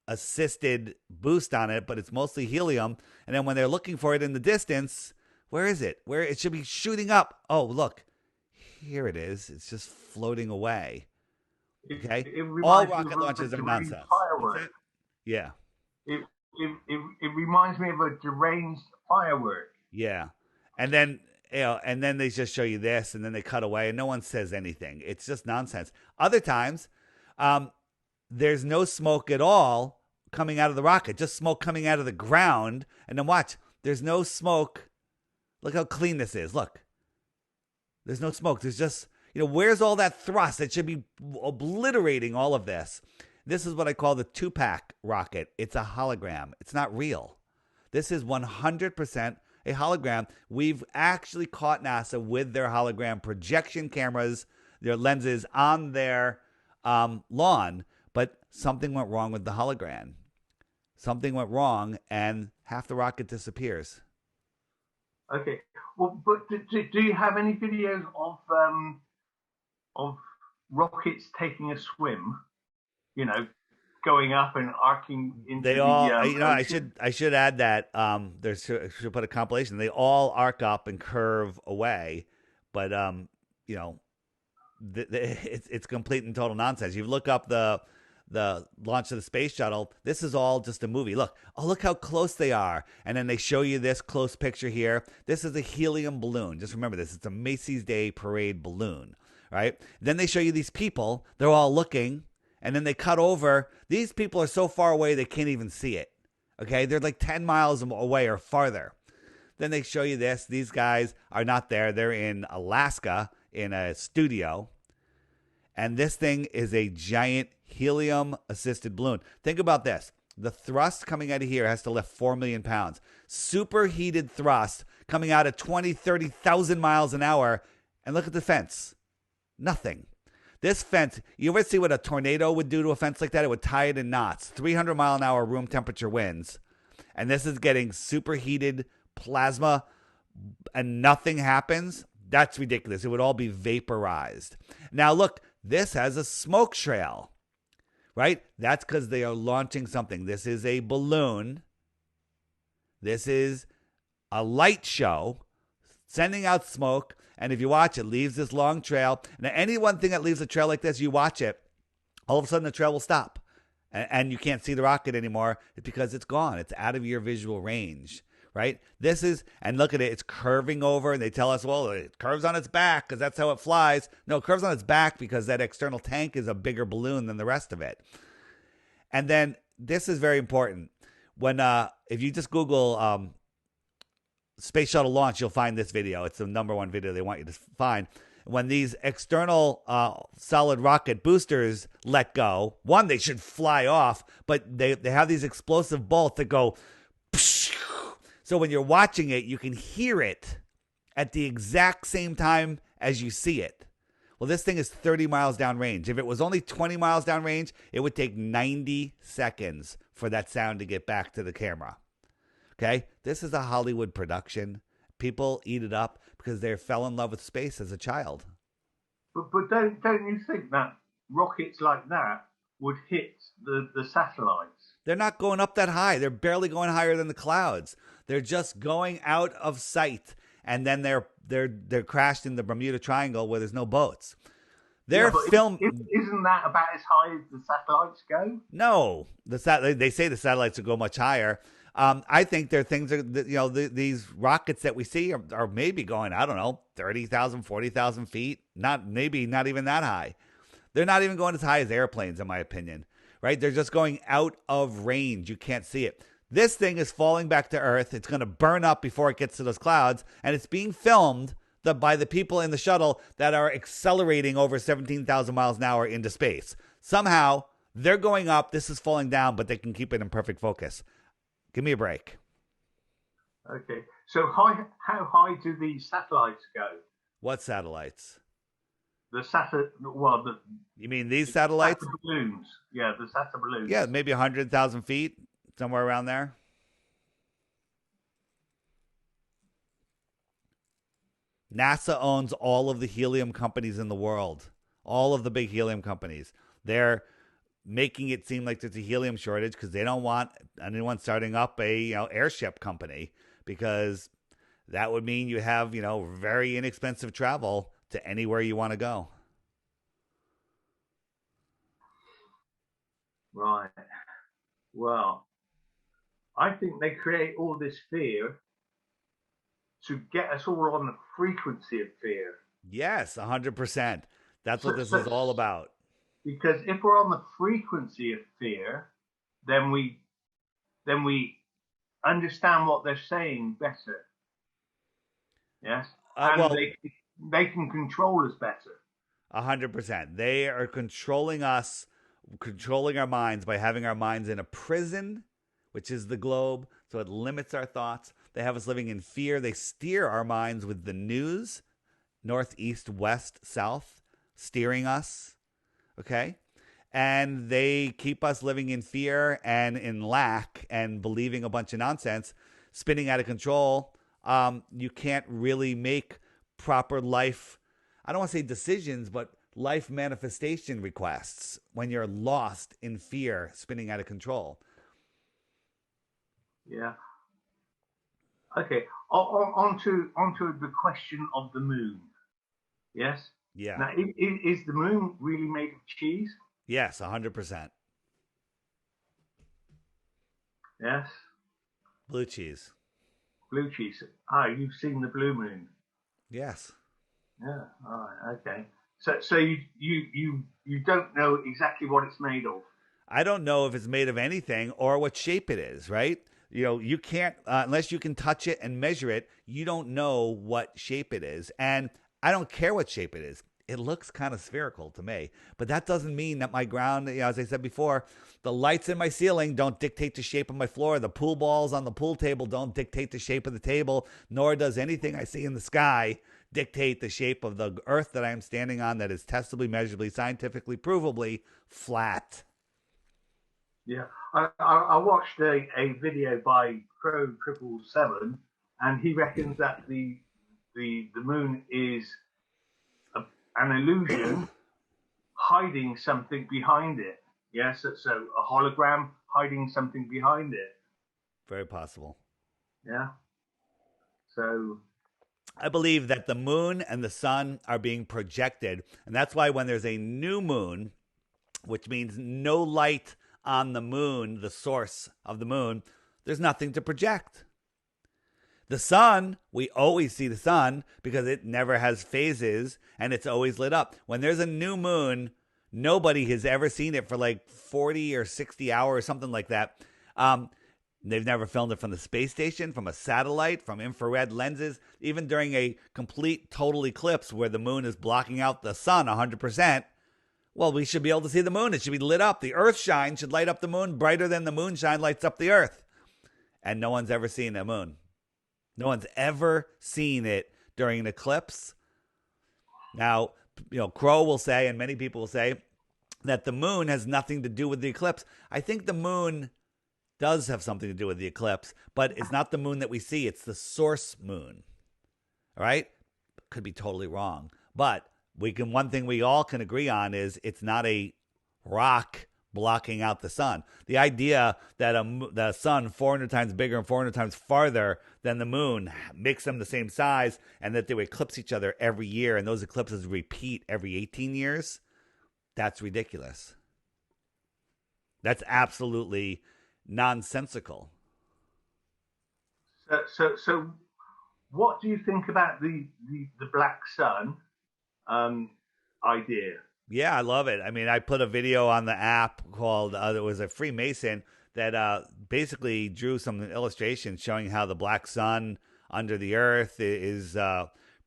assisted boost on it, but it's mostly helium. And then when they're looking for it in the distance, where is it? Where it should be shooting up. Oh, look. Here it is. It's just floating away. Okay? All rocket launches are nonsense. Yeah. It reminds me of a deranged firework. Yeah. And then and then they just show you this, and then they cut away, and no one says anything. It's just nonsense. Other times, there's no smoke at all coming out of the rocket, just smoke coming out of the ground. And then watch, there's no smoke. Look how clean this is. Look, there's no smoke. There's just, where's all that thrust? It should be obliterating all of this. This is what I call the 2-pack rocket. It's a hologram. It's not real. This is 100% a hologram. We've actually caught NASA with their hologram projection cameras, their lenses on their lawn, but something went wrong with the hologram. Something went wrong, and half the rocket disappears. Okay. Well, but do you have any videos of rockets taking a swim? Going up and arcing into they all I should add that should put a compilation. They all arc up and curve away, but it's complete and total nonsense. You look up the launch of the space shuttle. This is all just a movie. Look how close they are, and then they show you this close picture here. This is a helium balloon. Just remember this. It's a Macy's Day Parade balloon, right? Then they show you these people. They're all looking. And then they cut over. These people are so far away they can't even see it. Okay? They're like 10 miles away or farther. Then they show you this. These guys are not there. They're in Alaska in a studio. And this thing is a giant helium-assisted balloon. Think about this. The thrust coming out of here has to lift 4 million pounds. Superheated thrust coming out at 20, 30,000 miles an hour. And look at the fence. Nothing. This fence, you ever see what a tornado would do to a fence like that? It would tie it in knots. 300 mile an hour room temperature winds. And this is getting superheated plasma and nothing happens. That's ridiculous. It would all be vaporized. Now look, this has a smoke trail, right? That's because they are launching something. This is a balloon. This is a light show sending out smoke. And if you watch, it leaves this long trail. Now, any one thing that leaves a trail like this, you watch it, all of a sudden the trail will stop. And you can't see the rocket anymore because it's gone. It's out of your visual range, right? And look at it, it's curving over. And they tell us, well, it curves on its back because that's how it flies. No, it curves on its back because that external tank is a bigger balloon than the rest of it. And then this is very important. When if you just Google space shuttle launch, you'll find this video. It's the number one video they want you to find. When these external solid rocket boosters let go, one, they should fly off, but they have these explosive bolts that go. So when you're watching it, you can hear it at the exact same time as you see it. Well, this thing is 30 miles downrange. If it was only 20 miles downrange, it would take 90 seconds for that sound to get back to the camera. Okay? This is a Hollywood production. People eat it up because they fell in love with space as a child. But don't you think that rockets like that would hit the satellites? They're not going up that high. They're barely going higher than the clouds. They're just going out of sight, and then they're crashed in the Bermuda Triangle where there's no boats. Isn't that about as high as the satellites go? No, they say the satellites will go much higher. I think there are things that, these rockets that we see are maybe going, I don't know, 30,000, 40,000 feet. Not even that high. They're not even going as high as airplanes, in my opinion, right? They're just going out of range. You can't see it. This thing is falling back to Earth. It's going to burn up before it gets to those clouds. And it's being filmed by the people in the shuttle that are accelerating over 17,000 miles an hour into space. Somehow, they're going up. This is falling down, but they can keep it in perfect focus. Give me a break. Okay. So how high do these satellites go? What satellites? You mean these satellites? Balloons. Yeah, the Sata balloons. Yeah, maybe 100,000 feet, somewhere around there. NASA owns all of the helium companies in the world. All of the big helium companies. They're making it seem like there's a helium shortage because they don't want anyone starting up a airship company, because that would mean you have very inexpensive travel to anywhere you want to go. Right. Well, I think they create all this fear to get us all on the frequency of fear. Yes, 100%. That's what this is all about. Because if we're on the frequency of fear, then we understand what they're saying better. Yes, they can control us better. 100%. They are controlling us, controlling our minds by having our minds in a prison, which is the globe. So it limits our thoughts. They have us living in fear. They steer our minds with the news, north, east, west, south, steering us. Okay? And they keep us living in fear and in lack and believing a bunch of nonsense, spinning out of control. You can't really make proper life, I don't want to say decisions, but life manifestation requests when you're lost in fear, spinning out of control. Yeah. Okay. Onto the question of the moon. Yes? Yeah. Now, is the moon really made of cheese? Yes, 100%. Yes? Blue cheese. Blue cheese. You've seen the blue moon? Yes. Yeah. All right. Okay. So you don't know exactly what it's made of? I don't know if it's made of anything or what shape it is, right? You can't, unless you can touch it and measure it, you don't know what shape it is. And I don't care what shape it is. It looks kind of spherical to me, but that doesn't mean that my ground, as I said before, the lights in my ceiling don't dictate the shape of my floor. The pool balls on the pool table don't dictate the shape of the table, nor does anything I see in the sky dictate the shape of the earth that I am standing on that is testably, measurably, scientifically, provably flat. Yeah, I watched a video by Crow 777, and he reckons that the moon is an illusion hiding something behind it. Yes, so a hologram hiding something behind it. Very possible. Yeah. So I believe that the moon and the sun are being projected, and that's why when there's a new moon, which means no light on the moon, the source of the moon, there's nothing to project. The sun, we always see the sun because it never has phases and it's always lit up. When there's a new moon, nobody has ever seen it for like 40 or 60 hours, something like that. They've never filmed it from the space station, from a satellite, from infrared lenses, even during a complete total eclipse where the moon is blocking out the sun 100%. Well, we should be able to see the moon. It should be lit up. The earth shine should light up the moon brighter than the moonshine lights up the earth. And no one's ever seen the moon. No one's ever seen it during an eclipse. Now, Crow will say, and many people will say, that the moon has nothing to do with the eclipse. I think the moon does have something to do with the eclipse, but it's not the moon that we see. It's the source moon. All right? Could be totally wrong. But one thing we all can agree on is it's not a rock blocking out the sun. The idea that the sun 400 times bigger and 400 times farther than the moon makes them the same size, and that they would eclipse each other every year, and those eclipses repeat every 18 years, that's ridiculous. That's absolutely nonsensical. So what do you think about the black sun idea? Yeah, I love it. I mean, I put a video on the app called, there was a Freemason that basically drew some illustrations showing how the black sun under the earth is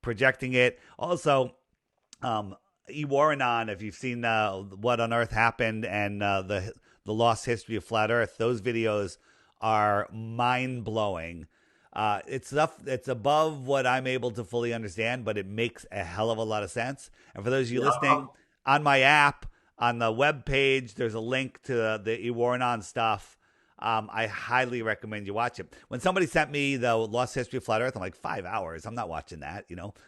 projecting it. Also, Ewarrenon, if you've seen What on Earth Happened and the lost history of flat earth, those videos are mind-blowing. It's stuff that's above what I'm able to fully understand, but it makes a hell of a lot of sense. And for those of you listening, on my app, on the web page, there's a link to the Ewarrenon stuff. I highly recommend you watch it. When somebody sent me the Lost History of Flat Earth, I'm like, 5 hours. I'm not watching that.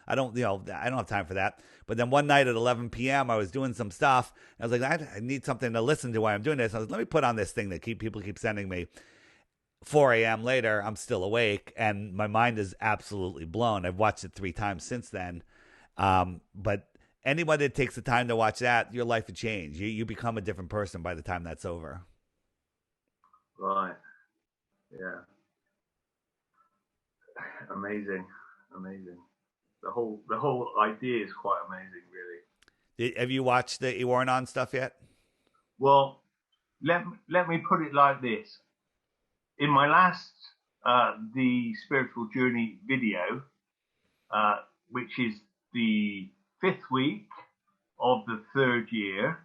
I don't have time for that. But then one night at 11 p.m., I was doing some stuff. I was like, I need something to listen to while I'm doing this. I was like, let me put on this thing that people keep sending me. 4 a.m. later, I'm still awake, and my mind is absolutely blown. I've watched it 3 times since then. But anyone that takes the time to watch that, your life would change. You become a different person by the time that's over. Right. Yeah. Amazing. The whole idea is quite amazing, really. Have you watched the Ewarrenon stuff yet? Well, let me put it like this. In my last the spiritual journey video, which is the 5th week of the 3rd year,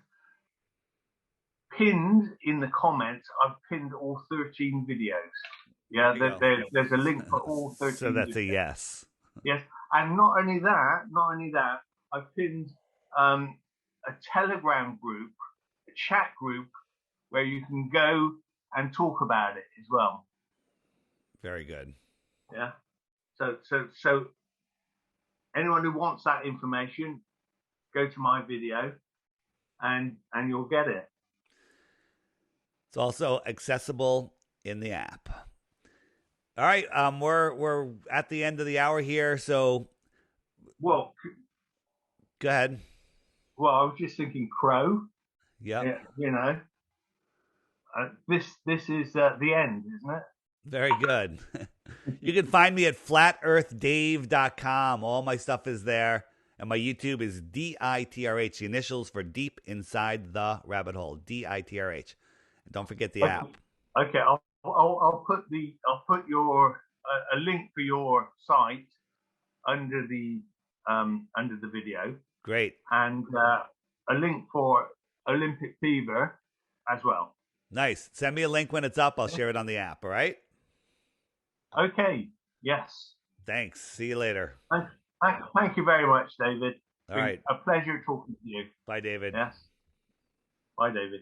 pinned in the comments, I've pinned all 13 videos. Yeah, there's a link for all 13. So that's videos. a yes. Yes, and not only that, I've pinned a Telegram group, a chat group, where you can go and talk about it as well. Very good. Yeah. So anyone who wants that information, go to my video, and you'll get it. It's also accessible in the app. All right, we're at the end of the hour here, so well, go ahead. Well, I was just thinking, Crow. Yep. Yeah. This is the end, isn't it? Very good. You can find me at flatearthdave.com. All my stuff is there. And my YouTube is DITRH, the initials for Deep Inside the Rabbit Hole, DITRH. And don't forget the app. Okay, I'll put your a link for your site under the video. Great. And a link for Olympic Fever as well. Nice. Send me a link when it's up. I'll share it on the app. All right. Okay. Yes. Thanks. See you later. Thank you very much, David. All right. A pleasure talking to you. Bye, David. Yes. Bye, David.